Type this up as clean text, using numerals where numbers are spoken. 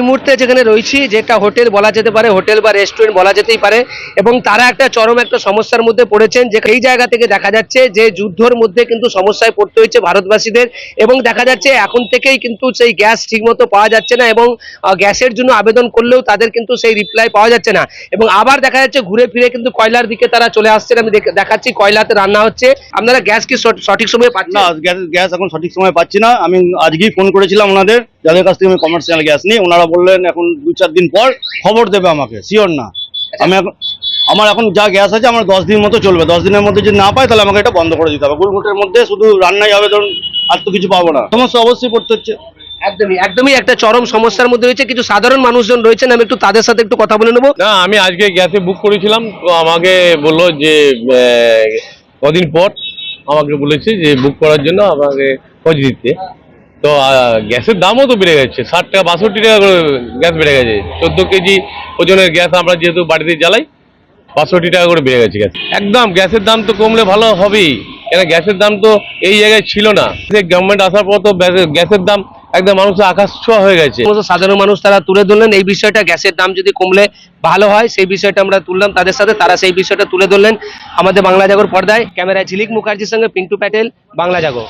মুহূর্তে যেখানে রয়েছি, যেটা হোটেল বলা যেতে পারে, হোটেল বা রেস্টুরেন্ট বলা যেতেই পারে, এবং তারা একটা চরম একটা সমস্যার মধ্যে পড়েছেন। যে এই জায়গা থেকে দেখা যাচ্ছে যে যুদ্ধর মধ্যে কিন্তু সমস্যায় পড়তে হয়েছে ভারতবাসীদের, এবং দেখা যাচ্ছে এখন থেকেই কিন্তু সেই গ্যাস ঠিকমতো পাওয়া যাচ্ছে না, এবং গ্যাসের জন্য আবেদন করলেও তাদের কিন্তু সেই রিপ্লাই পাওয়া যাচ্ছে না। এবং আবার দেখা যাচ্ছে ঘুরে ফিরে কিন্তু কয়লার দিকে তারা চলে আসছেন। আমি দেখাচ্ছি কয়লাতে রান্না হচ্ছে। আপনারা গ্যাস কি সঠিক সময়ে পাচ্ছেন? না, গ্যাস এখন সঠিক সময় পাচ্ছি না। আমি আজকেই ফোন করেছিলাম ওনাদের, যাদের কাছ থেকে আমি কমার্শিয়াল গ্যাস নিই। ওনারা বললেন এখন 2-4 দিন পর খবর দেবে আমাকে, শিওর না। আমি এখন আমার এখন যা গ্যাস আছে আমার 10 দিন মতো চলবে। 10 দিনের মধ্যে যদি না পাই তাহলে আমাকে এটা বন্ধ করে দিতে হবে। গুলমুটের মধ্যে শুধু রান্নাই হবে, ধরুন আর তো কিছু পাবো না। সমস্যা অবশ্যই পড়তে হচ্ছে। একদমই একদমই একটা চরম সমস্যার মধ্যে রয়েছে। কিছু সাধারণ মানুষজন রয়েছেন, আমি একটু তাদের সাথে একটু কথা বলে নেবো। না, আমি আজকে গ্যাসে বুক করেছিলাম, তো আমাকে বললো যে কদিন পর আমাকে বলেছে যে বুক করার জন্য আমাকে খোঁজ দিতে। তো গ্যাসের দামও তো বেড়ে গেছে, 60 টাকা 62 টাকা করে গ্যাস বেড়ে গেছে। 14 কেজি ওজনের গ্যাস আমরা যেহেতু বাড়িতে জ্বালাই, 62 টাকা করে বেড়ে গেছে গ্যাস। একদম গ্যাসের দাম তো কমলে ভালো হবেই, কেন গ্যাসের দাম তো এই জায়গায় ছিল না। গভর্নমেন্ট আসার পর তো গ্যাসের দাম একদম মানুষের আকাশ ছোঁয়া হয়ে গেছে। সাধারণ মানুষ তারা তুলে ধরলেন এই বিষয়টা, গ্যাসের দাম যদি কমলে ভালো হয়, সেই বিষয়টা আমরা তুললাম তাদের সাথে, তারা সেই বিষয়টা তুলে ধরলেন আমাদের বাংলা জাগর পর্দায়। ক্যামেরায় ঝিলিক মুখার্জির সঙ্গে পিন্টু প্যাটেল, বাংলা জাগর।